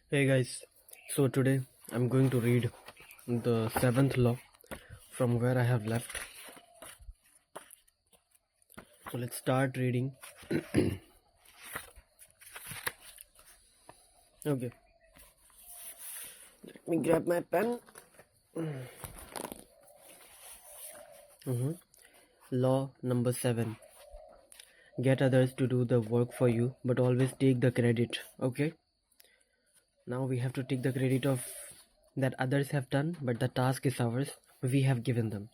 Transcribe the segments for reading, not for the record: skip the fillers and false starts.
Hey guys, so today I'm going to read the seventh law from where I have left. So let's start reading. Okay, let me grab my pen. Law number 7. Get others to do the work for you, but always take the credit. Okay, now we have to take the credit of that others have done, but the task is ours. We have given them.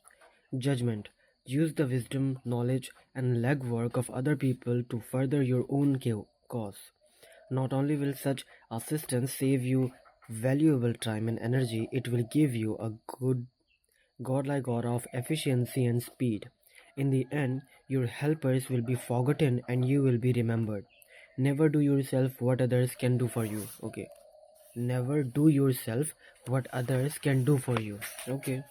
Judgment. Use the wisdom, knowledge, and legwork of other people to further your own cause. Not only will such assistance save you valuable time and energy, it will give you a good godlike aura of efficiency and speed. In the end, your helpers will be forgotten and you will be remembered. Never do yourself what others can do for you. Okay. Never do yourself what others can do for you. Okay.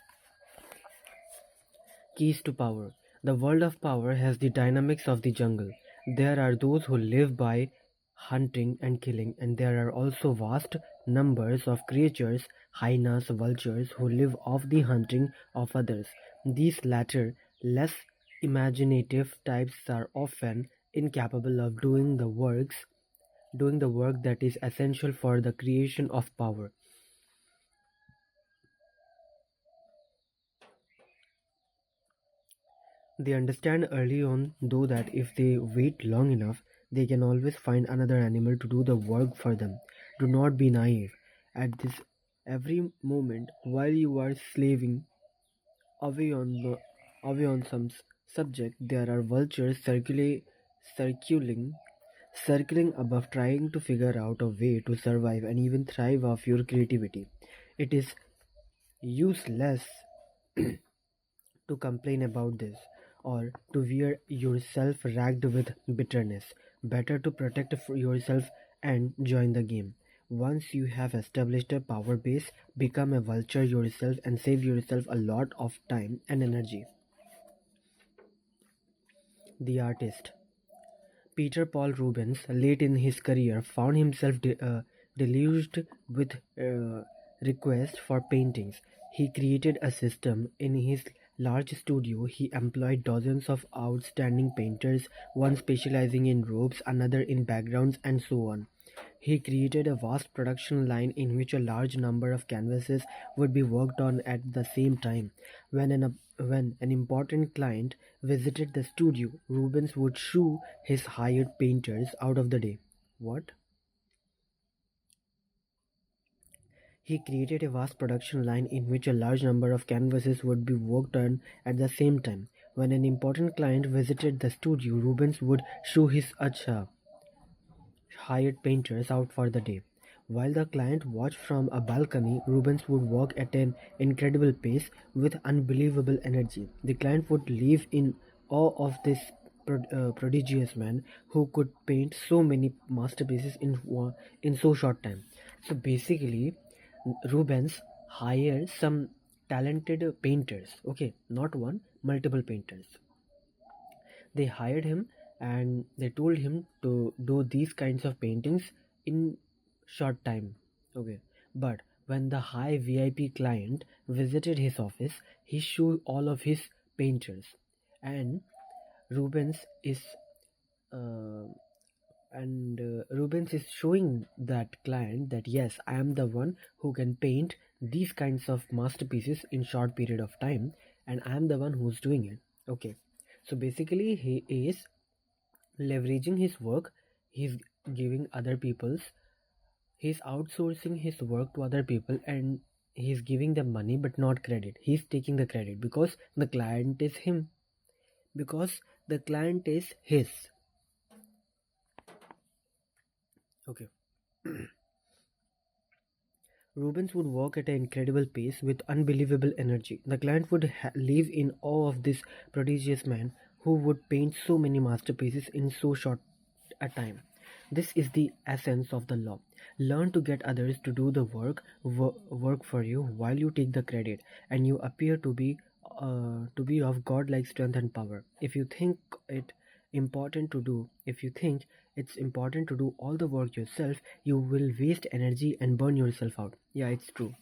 Keys to power. The world of power has the dynamics of the jungle. There are those who live by hunting and killing, and there are also vast numbers of creatures, hyenas, vultures, who live off the hunting of others. These latter, less imaginative types are often incapable of doing the work that is essential for the creation of power. They understand early on, though, that if they wait long enough, they can always find another animal to do the work for them. Do not be naive. At this every moment, while you are slaving away on some subject, there are vultures circling, circling above, trying to figure out a way to survive and even thrive off your creativity. It is useless to complain about this, or to wear yourself racked with bitterness. Better to protect yourself and join the game. Once you have established a power base, become a vulture yourself and save yourself a lot of time and energy. The artist. Peter Paul Rubens, late in his career, found himself deluged with requests for paintings. He created a system. In his large studio, he employed dozens of outstanding painters, one specializing in robes, another in backgrounds, and so on. He created a vast production line in which a large number of canvases would be worked on at the same time. When an important client visited the studio, Rubens would shoo his hired painters out of the day. What? He created a vast production line in which a large number of canvases would be worked on at the same time. When an important client visited the studio, Rubens would shoo his hired painters out for the day. While the client watched from a balcony, Rubens would work at an incredible pace with unbelievable energy. The client would live in awe of this prodigious man who could paint so many masterpieces in so short time. So basically, Rubens hired some talented painters. Okay, not one, multiple painters. They hired him and they told him to do these kinds of paintings in short time. Okay, but when the high VIP client visited his office, he showed all of his painters, and Rubens is uh, Rubens is showing that client that yes, I am the one who can paint these kinds of masterpieces in short period of time, and I am the one who's doing it. Okay, so basically he is leveraging his work. He's giving other people's he's outsourcing his work to other people, and he's giving them money but not credit. He's taking the credit because the client is him, because the client is his. Okay. Rubens would work at an incredible pace with unbelievable energy. The client would live in awe of this prodigious man who would paint so many masterpieces in so short a time. This is the essence of the law. Learn to get others to do the work for you while you take the credit, and you appear to be of godlike strength and power. If you think it important to do. If you think it's important to do all the work yourself, you will waste energy and burn yourself out. Yeah, it's true.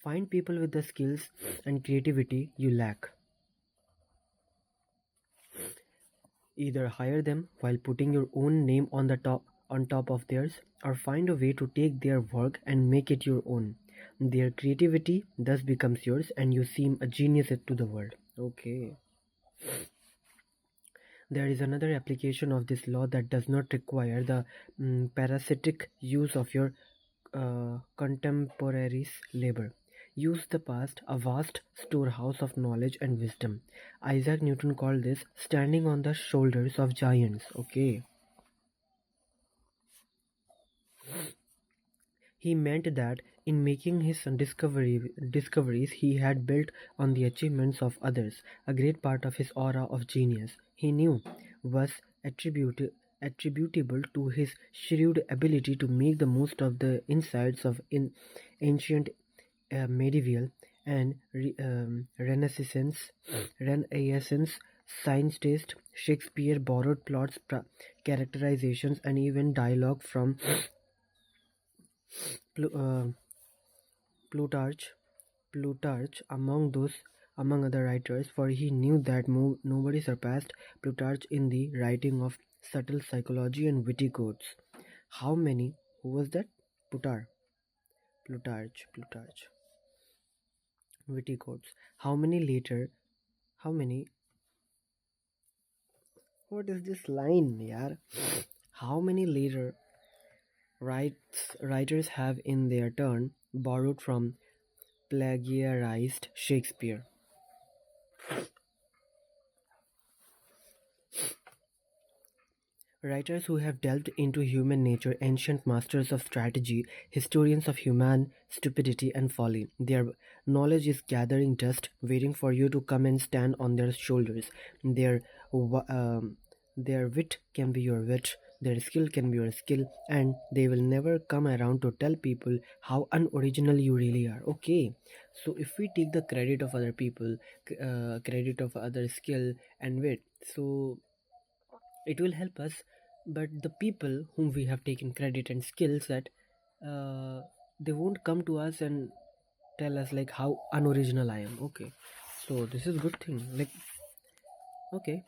Find people with the skills and creativity you lack. Either hire them while putting your own name on top of theirs, or find a way to take their work and make it your own. Their creativity thus becomes yours and you seem a genius to the world. Okay. There is another application of this law that does not require the parasitic use of your contemporaries' labor. Use the past, a vast storehouse of knowledge and wisdom. Isaac Newton called this standing on the shoulders of giants. Okay. He meant that in making his discoveries he had built on the achievements of others. A great part of his aura of genius, he knew, was attributable to his shrewd ability to make the most of the insights of ancient, medieval, and Renaissance scientists. Shakespeare borrowed plots, characterizations, and even dialogue from Plu- uh, Plutarch, among other writers, for he knew that nobody surpassed Plutarch in the writing of subtle psychology and witty quotes. How many? Who was that? Plutarch. Plutarch. Witty quotes. How many later? How many? What is this line, yaar? How many later writers have in their turn borrowed from plagiarized Shakespeare? Writers who have delved into human nature, ancient masters of strategy, historians of human stupidity and folly. Their knowledge is gathering dust, waiting for you to come and stand on their shoulders. Their their wit can be your wit, their skill can be your skill, and they will never come around to tell people how unoriginal you really are. Okay, so if we take the credit of other people, credit of other skill and wit, so it will help us. But the people whom we have taken credit and skills that, uh, they won't come to us and tell us like how unoriginal I am. Okay, so this is good thing. Like, okay,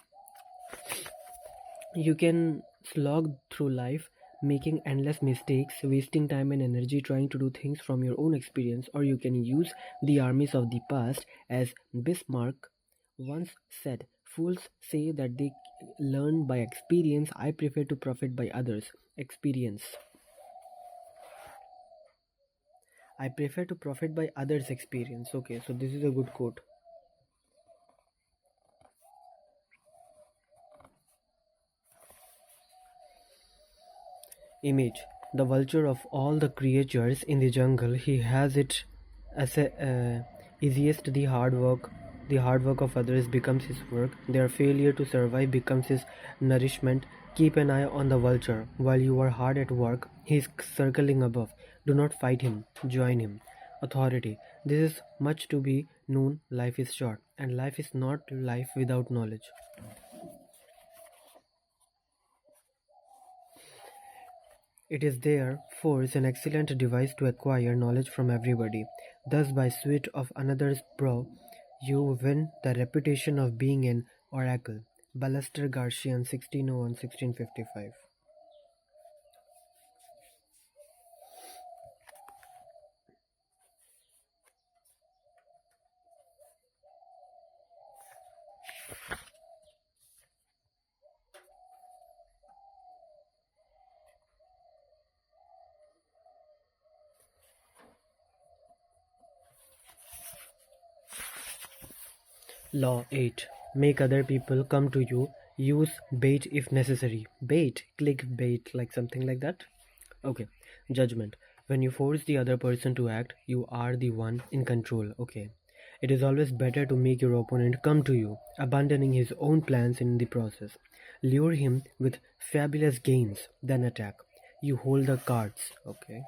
you can slog through life making endless mistakes, wasting time and energy trying to do things from your own experience, or you can use the armies of the past. As Bismarck once said, fools say that they learn by experience. I prefer to profit by others' experience. I prefer to profit by others' experience. Okay, so this is a good quote. Image. The vulture of all the creatures in the jungle, he has it as easiest. The hard work of others becomes his work. Their failure to survive becomes his nourishment. Keep an eye on the vulture. While you are hard at work, he is circling above. Do not fight him, join him. Authority. This is much to be known. Life is short, and life is not life without knowledge. It is therefore an excellent device to acquire knowledge from everybody. Thus by sweat of another's brow you win the reputation of being an oracle. Ballester Garcian 1601 1655. Law 8. Make other people come to you. Use bait if necessary. Bait, click bait, like something like that. Okay. Judgment. When you force the other person to act, you are the one in control. Okay. It is always better to make your opponent come to you, abandoning his own plans in the process. Lure him with fabulous gains, then attack. You hold the cards. Okay.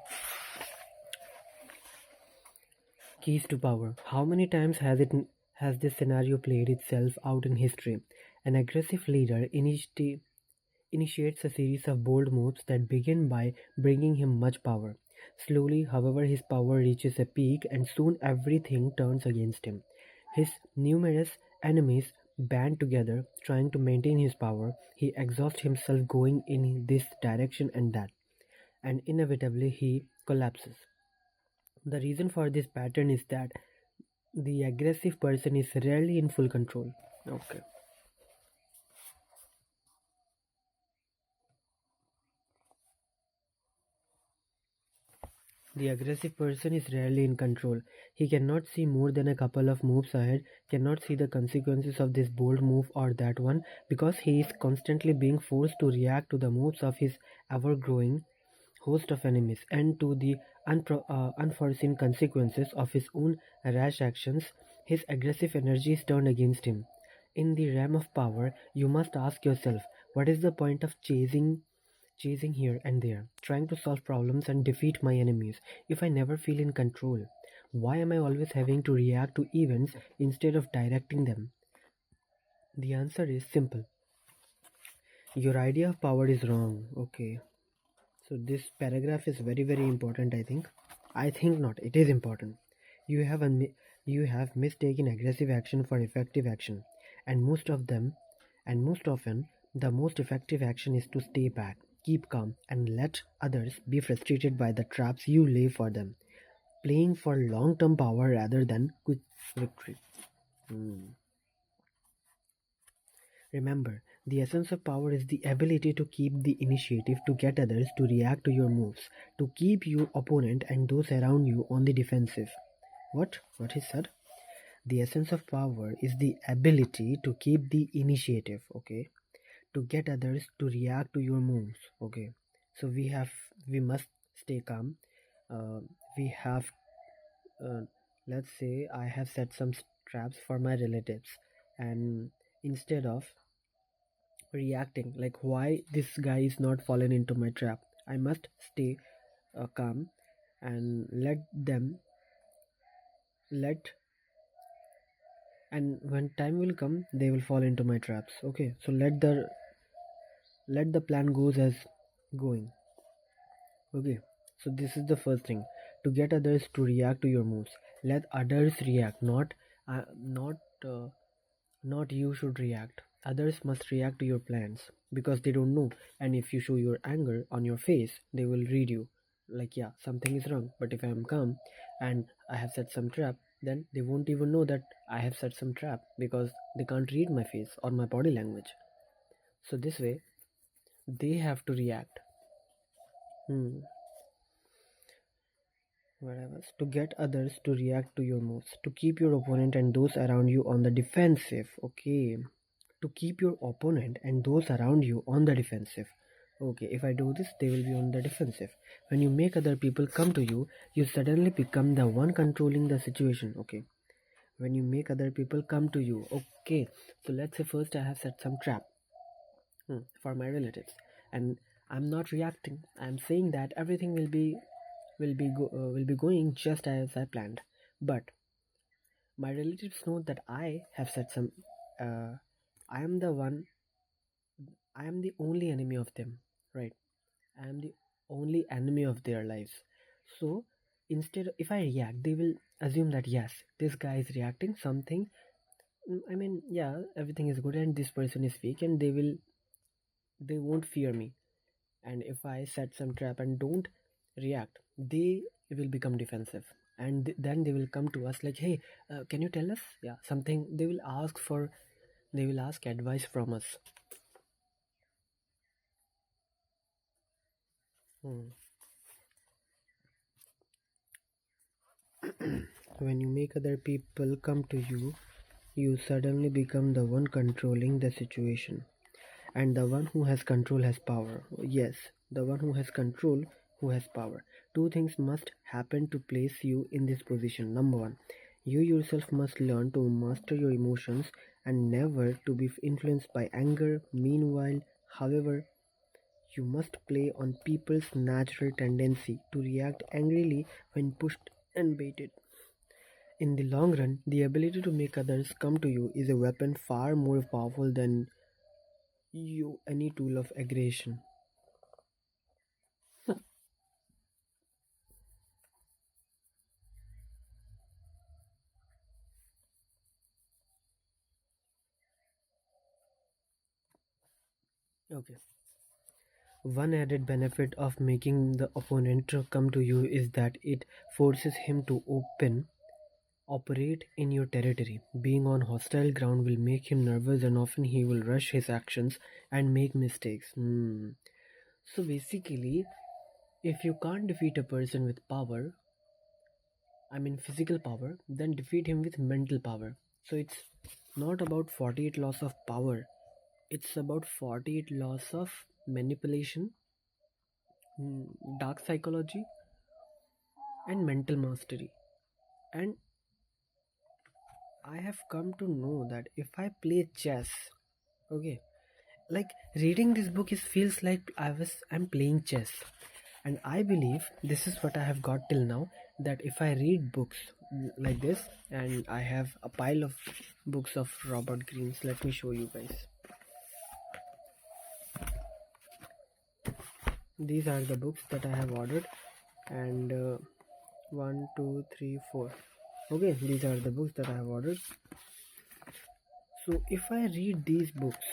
Keys to power. How many times has this scenario played itself out in history? An aggressive leader initiates a series of bold moves that begin by bringing him much power. Slowly, however, his power reaches a peak and soon everything turns against him. His numerous enemies band together trying to maintain his power. He exhausts himself going in this direction and that, and inevitably he collapses. The reason for this pattern is that the aggressive person is rarely in full control. Okay. The aggressive person is rarely in control. He cannot see more than a couple of moves ahead, cannot see the consequences of this bold move or that one, because he is constantly being forced to react to the moves of his ever growing host of enemies and to the unforeseen consequences of his own rash actions. His aggressive energy is turned against him. In the realm of power, you must ask yourself, what is the point of chasing here and there, trying to solve problems and defeat my enemies if I never feel in control? Why am I always having to react to events instead of directing them? The answer is simple. Your idea of power is wrong. Okay. So this paragraph is very very important, I think. I think not. It is important. You have you have mistaken aggressive action for effective action, and most often the most effective action is to stay back, keep calm, and let others be frustrated by the traps you lay for them, playing for long-term power rather than quick victory. Hmm. Remember, the essence of power is the ability to keep the initiative, to get others to react to your moves, to keep your opponent and those around you on the defensive. What? What he said? The essence of power is the ability to keep the initiative, okay? To get others to react to your moves, okay? So we must stay calm. Uh, we have, uh, let's say, I have set some traps for my relatives, and instead of reacting like why this guy is not fallen into my trap, I must stay calm and let and when time will come they will fall into my traps. Okay, so let the plan goes as going. Okay, so this is the first thing, to get others to react to your moves. Let others react, not uh, not you should react. Others must react to your plans because they don't know. And if you show your anger on your face, they will read you like, yeah, something is wrong. But if I am calm and I have set some trap, then they won't even know that I have set some trap because they can't read my face or my body language. So this way, they have to react. Hmm. Whatever. To get others to react to your moves, to keep your opponent and those around you on the defensive. Okay, to keep your opponent and those around you on the defensive. Okay, if I do this, they will be on the defensive. When you make other people come to you, you suddenly become the one controlling the situation. Okay, when you make other people come to you. Okay, so let's say first I have set some trap for my relatives, and I'm not reacting. I'm saying that everything will be going just as I planned, but my relatives know that I have set some. Uh, I am the one I am the only enemy of them, right? I am the only enemy of their lives. So instead, if I react, they will assume that yes, this guy is reacting something. I mean, yeah, everything is good, and this person is weak, and they won't fear me. And if I set some trap and don't react, they will become defensive, and then they will come to us like, hey, can you tell us? Yeah, something. They will ask advice from us. Hmm. When you make other people come to you, you suddenly become the one controlling the situation. And the one who has control has power. Yes, the one who has control who has power. Two things must happen to place you in this position. Number one, you yourself must learn to master your emotions and never to be influenced by anger. Meanwhile, however, you must play on people's natural tendency to react angrily when pushed and baited. In the long run, the ability to make others come to you is a weapon far more powerful than any tool of aggression. Okay. One added benefit of making the opponent come to you is that it forces him to operate in your territory. Being on hostile ground will make him nervous and often he will rush his actions and make mistakes. So basically, if you can't defeat a person with power, I mean physical power, then defeat him with mental power. So it's not about 48 laws of power, it's about 48 laws of manipulation, dark psychology, and mental mastery. And I have come to know that if I play chess, okay, like reading this book is feels like I'm playing chess. And I believe this is what I have got till now, that if I read books like this, and I have a pile of books of Robert Greene's, let me show you guys. These are the books that I have ordered, and one, two, three, four. Okay, these are the books that I have ordered. So if I read these books,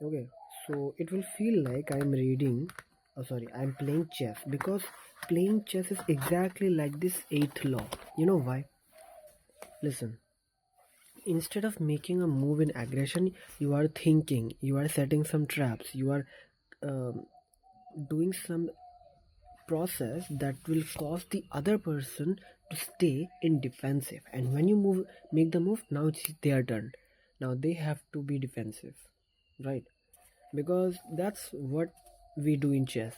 okay, so it will feel like I'm reading, oh sorry, I'm playing chess, because playing chess is exactly like this eighth law. You know why? Listen, instead of making a move in aggression, you are thinking, you are setting some traps, you are um, doing some process that will cause the other person to stay in defensive. And when you make the move, now it's their turn. Now they have to be defensive, right? Because that's what we do in chess.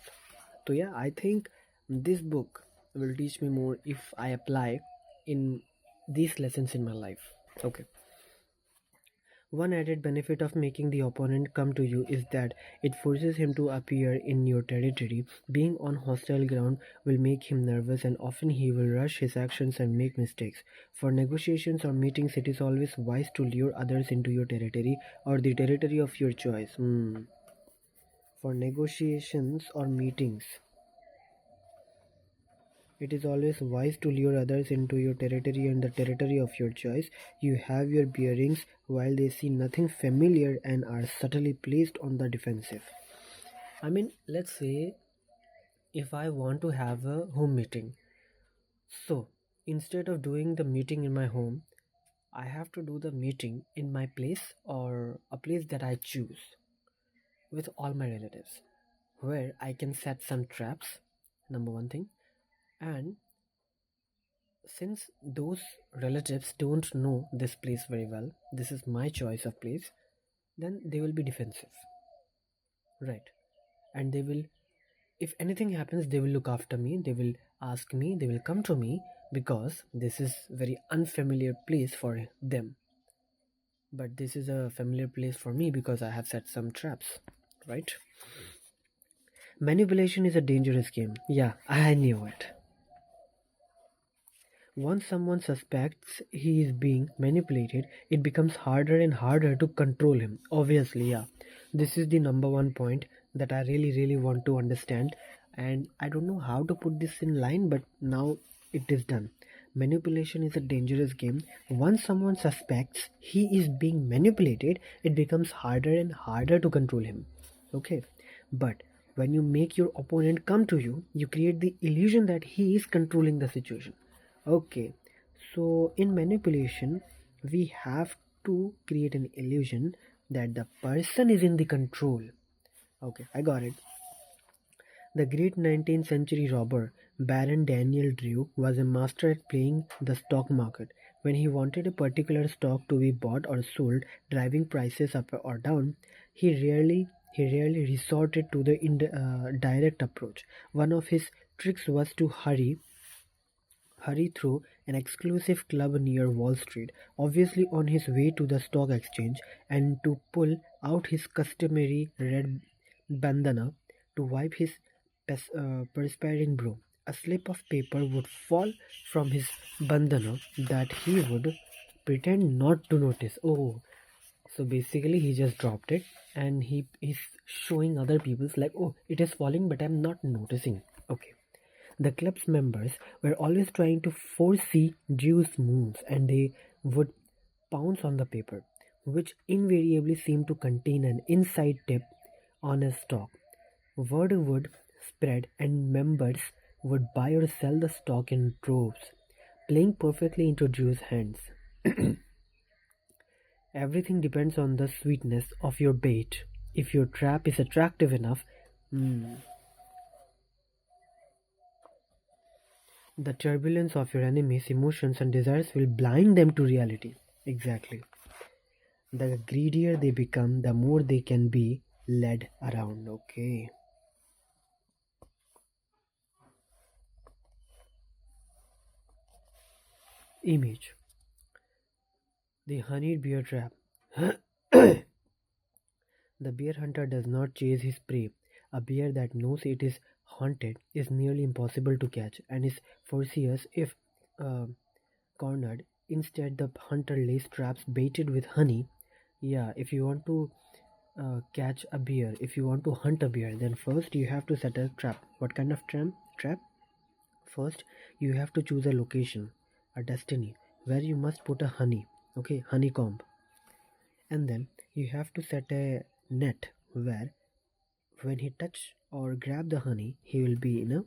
So yeah, I think this book will teach me more if I apply in these lessons in my life. Okay. One added benefit of making the opponent come to you is that it forces him to appear in your territory. Being on hostile ground will make him nervous and often he will rush his actions and make mistakes. For negotiations or meetings, it is always wise to lure others into your territory or the territory of your choice. For negotiations or meetings, it is always wise to lure others into your territory and the territory of your choice. You have your bearings while they see nothing familiar and are subtly placed on the defensive. I mean, let's say if I want to have a home meeting. So, instead of doing the meeting in my home, I have to do the meeting in my place or a place that I choose with all my relatives, where I can set some traps, number one thing, and since those relatives don't know this place very well, this is my choice of place, then they will be defensive, right? And they will, if anything happens, they will look after me, they will ask me, they will come to me, because this is very unfamiliar place for them. But this is a familiar place for me because I have set some traps, right? Manipulation is a dangerous game. Yeah, I knew it. Once someone suspects he is being manipulated, it becomes harder and harder to control him. Obviously, yeah. This is the number one point that I really, really want to understand. And I don't know how to put this in line, but now it is done. Manipulation is a dangerous game. Once someone suspects he is being manipulated, it becomes harder and harder to control him. Okay. But when you make your opponent come to you, you create the illusion that he is controlling the situation. Okay, so in manipulation, we have to create an illusion that the person is in the control. Okay, I got it. The great 19th century robber, Baron Daniel Drew, was a master at playing the stock market. When he wanted a particular stock to be bought or sold, driving prices up or down, he rarely resorted to the direct approach. One of his tricks was to hurry through an exclusive club near Wall Street, obviously on his way to the stock exchange, and to pull out his customary red bandana to wipe his perspiring brow. a slip of paper would fall from his bandana that he would pretend not to notice. Oh, so basically he just dropped it and he is showing other people's like, oh, it is falling, but I'm not noticing. Okay. The club's members were always trying to foresee Drew's moves and they would pounce on the paper, which invariably seemed to contain an inside tip on a stock. Word would spread and members would buy or sell the stock in droves, playing perfectly into Drew's hands. Everything depends on the sweetness of your bait. If your trap is attractive enough, mm, the turbulence of your enemy's emotions and desires will blind them to reality. Exactly. The greedier they become, the more they can be led around. Okay. Image: the honeyed bear trap. The bear hunter does not chase his prey. A bear that knows it is haunted is nearly impossible to catch and is furious if uh, cornered. Instead, the hunter lays traps baited with honey. Yeah, if you want to catch a bear, if you want to hunt a bear, then first you have to set a trap. What kind of trap? First, you have to choose a location, a destiny, where you must put a honey, okay, honeycomb. And then you have to set a net where when he touch or grab the honey, he will be in a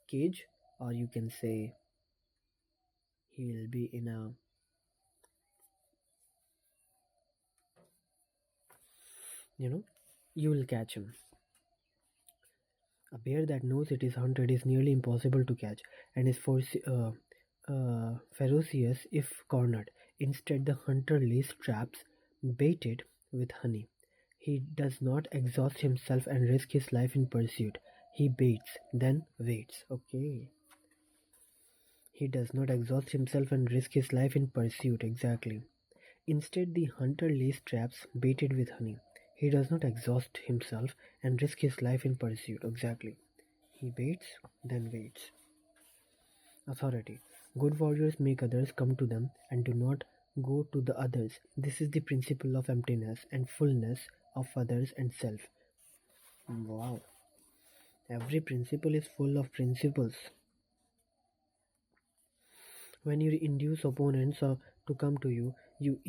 cage, or you can say he will be in a, you know, you will catch him. A bear that knows it is hunted is nearly impossible to catch and is ferocious if cornered. Instead, the hunter lays traps baited with honey. He does not exhaust himself and risk his life in pursuit. He baits, then waits. Okay. He does not exhaust himself and risk his life in pursuit. Exactly. Instead, the hunter lays traps baited with honey. He does not exhaust himself and risk his life in pursuit. Exactly. He baits, then waits. Authority. Good warriors make others come to them and do not go to the others. This is the principle of emptiness and fullness of others and self. Wow. Every principle is full of principles. When you induce opponents to come to you, you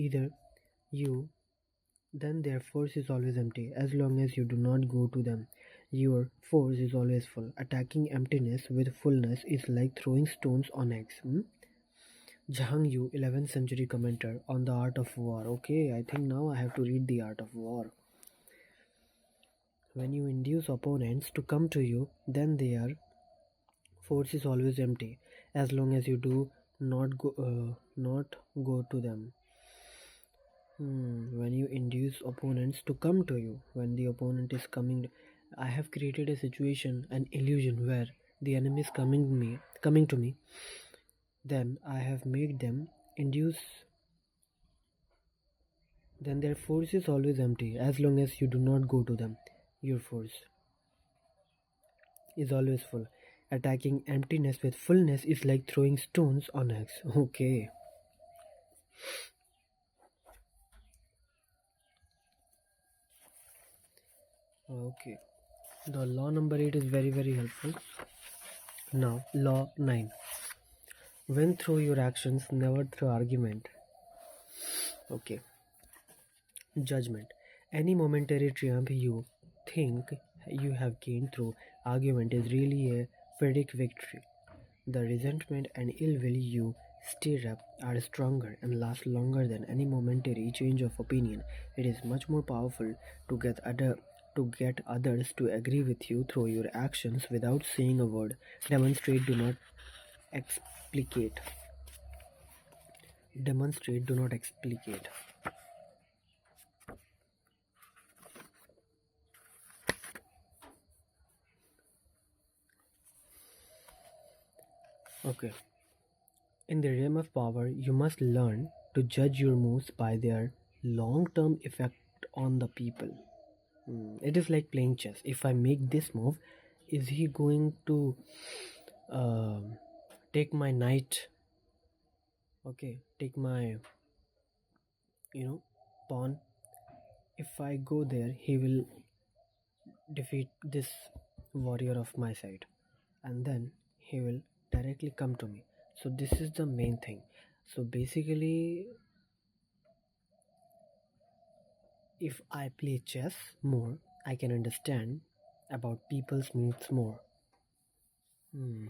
then their force is always empty. As long as you do not go to them, your force is always full. Attacking emptiness with fullness is like throwing stones on eggs. Zhang Yu, 11th century commenter on the art of war. Okay, I think now I have to read the art of war. When you induce opponents to come to you, then their force is always empty. As long as you do not go to them. When you induce opponents to come to you, when the opponent is coming, I have created a situation, an illusion where the enemy is coming to me. Then I have made them induce. Then their force is always empty. As long as you do not go to them, your force is always full. Attacking emptiness with fullness is like throwing stones on eggs. Okay. Okay. The law number 8 is very, very helpful. Now, law 9. Win through your actions, never through argument. Okay. Judgment. Any momentary triumph you think you have gained through argument is really a verdict victory. The resentment and ill will you stir up are stronger and last longer than any momentary change of opinion. It is much more powerful to get others to agree with you through your actions without saying a word. Demonstrate, do not explicate. Demonstrate, do not explicate. Okay. In the realm of power, you must learn to judge your moves by their long term effect on the people. It is like playing chess. If I make this move, is he going to um take my knight? Okay, take my, pawn. If I go there, he will defeat this warrior of my side, and then he will directly come to me. So this is the main thing. So basically, if I play chess more, I can understand about people's moves more. Hmm.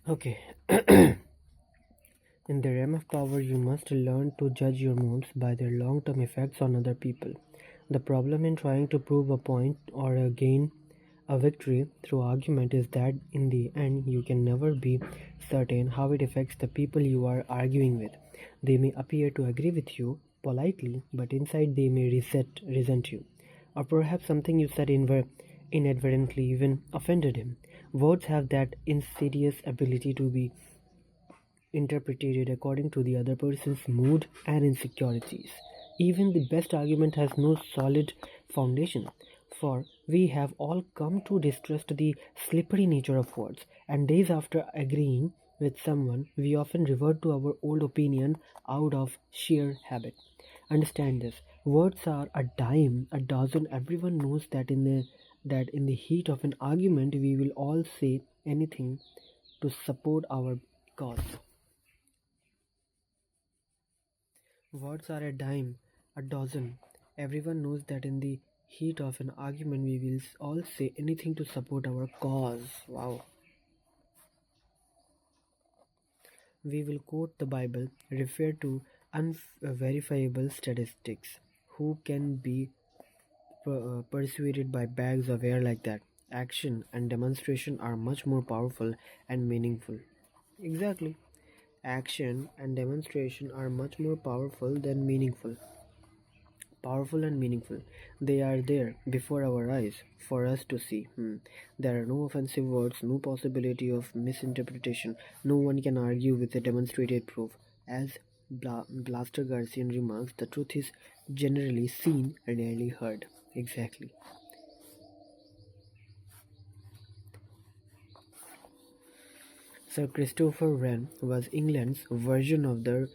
Okay. In the realm of power, you must learn to judge your moves by their long term effects on other people. The problem in trying to prove a point or gain a victory through argument is that in the end you can never be certain how it affects the people you are arguing with. They may appear to agree with you politely, but inside they may resent you. Or perhaps something you said inadvertently even offended him. Words have that insidious ability to be interpreted according to the other person's mood and insecurities. Even the best argument has no solid foundation, for we have all come to distrust the slippery nature of words, and days after agreeing with someone, we often revert to our old opinion out of sheer habit. Understand this. Words are a dime a dozen. Everyone knows that in the heat of an argument we will all say anything to support our cause. Words are a dime a dozen. Everyone knows that in the heat of an argument we will all say anything to support our cause. Wow. We will quote the Bible, refer to unverifiable statistics. Who can be persuaded by bags of air like that? Action and demonstration are much more powerful and meaningful. Exactly. Action and demonstration are much more powerful and meaningful. They are there before our eyes for us to see. There are no offensive words, no possibility of misinterpretation. No one can argue with a demonstrated proof. As Blaster Garcian remarks, the truth is generally seen, rarely heard. Exactly. Sir Christopher Wren was England's version of the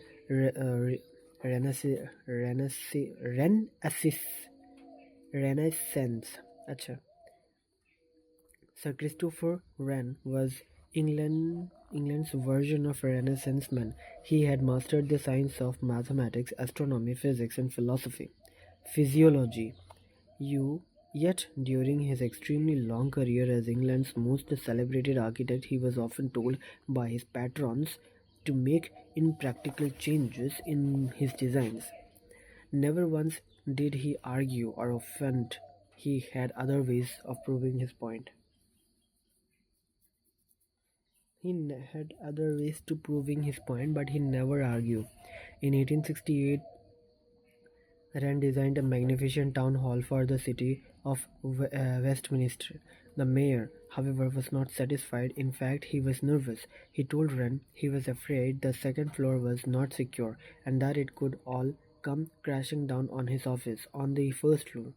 Renaissance. अच्छा. Sir Christopher Wren was England's version of a Renaissance man. He had mastered the science of mathematics, astronomy, physics, and philosophy, physiology. You Yet during his extremely long career as England's most celebrated architect, he was often told by his patrons to make impractical changes in his designs. Never once did he argue or offend. He had other ways of proving his point. Had other ways to proving his point, but he never argued. In 1868, Wren designed a magnificent town hall for the city of Westminster. The mayor, however, was not satisfied. In fact, he was nervous. He told Wren he was afraid the second floor was not secure and that it could all come crashing down on his office on the first floor.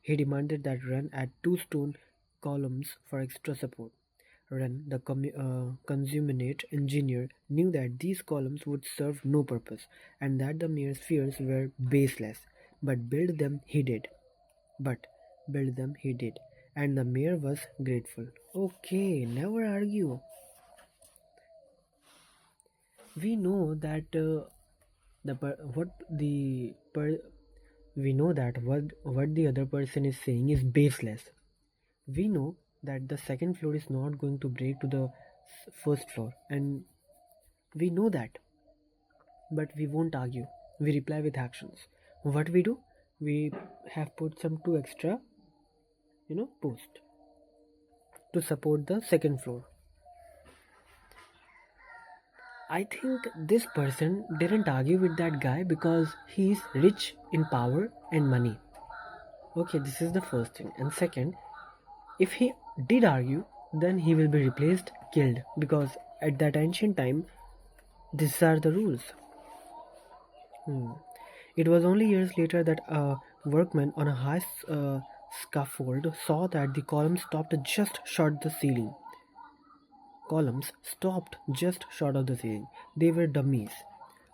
He demanded that Wren add two stone columns for extra support. Wren, the consummate engineer, knew that these columns would serve no purpose and that the mayor's fears were baseless. But build them he did. But build them he did. And the mayor was grateful. Okay, never argue. We know that the per- what the per- we know that what the other person is saying is baseless. We know that the second floor is not going to break to the first floor, and we know that, but we won't argue. We reply with actions. What we do? We have put some two extra post to support the second floor. I think this person didn't argue with that guy because he's rich in power and money. Okay, this is the first thing. And second, if he did argue, then he will be replaced, killed, because at that ancient time, these are the rules. It was only years later that a workman on a high scaffold saw that the columns stopped just short the ceiling. Columns stopped just short of the ceiling. They were dummies.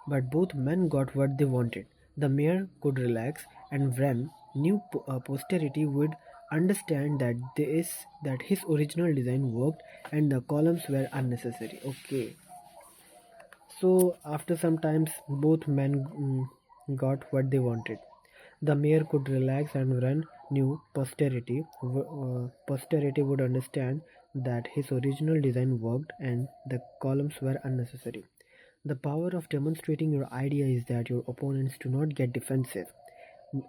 But both men got what they wanted. The mayor could relax, and Wren knew posterity would understand that his original design worked and the columns were unnecessary. Okay. So after some times, both men got what they wanted. The mayor could relax, and Wren knew posterity would understand that his original design worked and the columns were unnecessary. The power of demonstrating your idea is that your opponents do not get defensive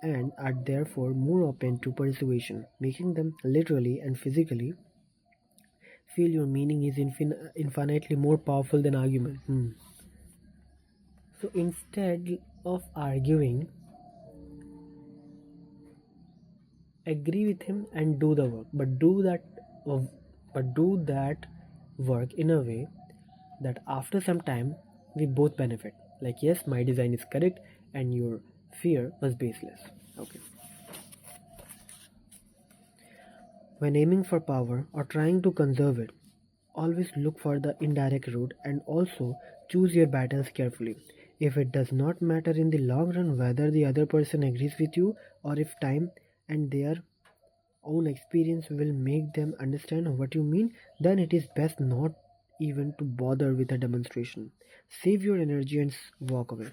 and are therefore more open to persuasion, making them literally and physically feel your meaning is infinitely more powerful than argument. So instead of arguing, agree with him and do the work, uh, but do that work in a way that after some time we both benefit. Like, yes, my design is correct and your fear was baseless. Okay. When aiming for power or trying to conserve it, always look for the indirect route and also choose your battles carefully. If it does not matter in the long run whether the other person agrees with you, or if time and their own experience will make them understand what you mean, then it is best not even to bother with a demonstration. Save your energy and walk away.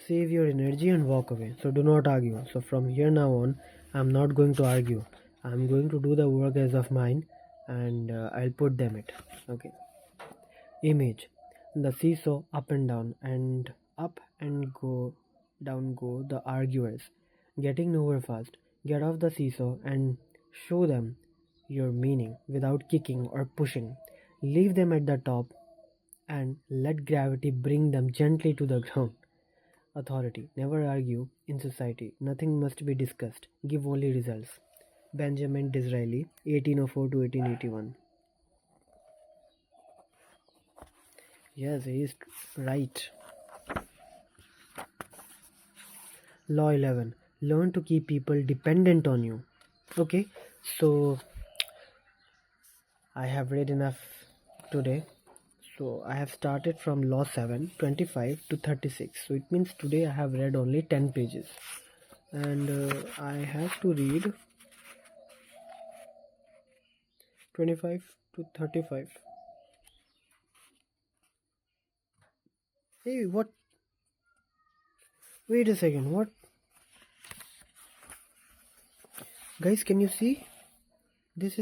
Save your energy and walk away. So do not argue. So from here now on, I'm not going to argue. I'm going to do the work as of mine, and I'll put them it. Okay. Image: the seesaw up and down, and up and go down go the arguers, getting nowhere fast. Get off the seesaw and show them your meaning without kicking or pushing. Leave them at the top and let gravity bring them gently to the ground. Authority: never argue in society. Nothing must be discussed. Give only results. Benjamin Disraeli, 1804 to 1881. Yes, he is right. Law 11. Learn to keep people dependent on you. Okay, so I have read enough today. So I have started from Law 7, 25 to 36. So it means today I have read only 10 pages. And I have to read 25 to 35. Hey, what? Wait a second, what? Guys, can you see? This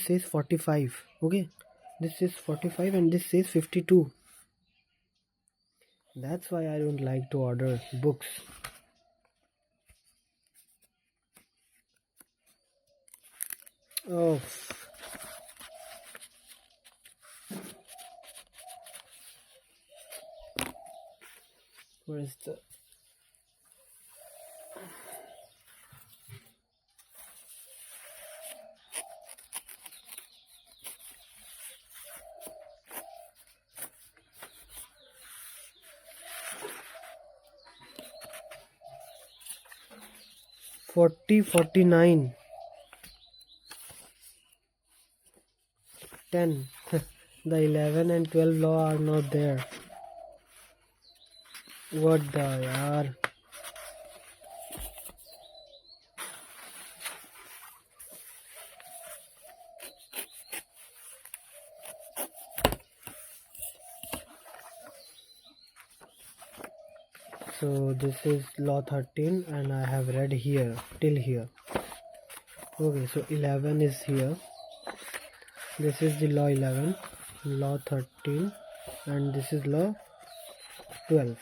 says 45. Okay, this says 45 and this says 52. That's why I don't like to order books. Oh, where is the 40, 49, 10. The 11 and 12 law are not there. What the yaar? So this is law 13 and I have read here till here. Okay, so 11 is here. This is the law 11, law 13, and this is law 12.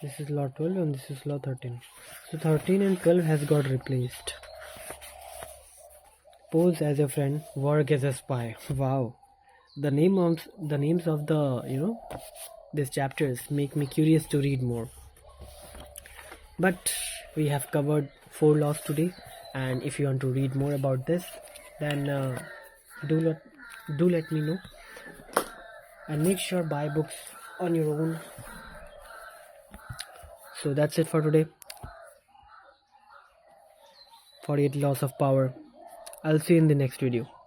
This is law 12 and this is law 13. So 13 and 12 has got replaced. Pose as a friend, work as a spy. Wow. The names of the these chapters make me curious to read more. But we have covered 4 laws today, and if you want to read more about this, then do let me know, and make sure buy books on your own. So that's it for today. 48 laws of power. I'll see you in the next video.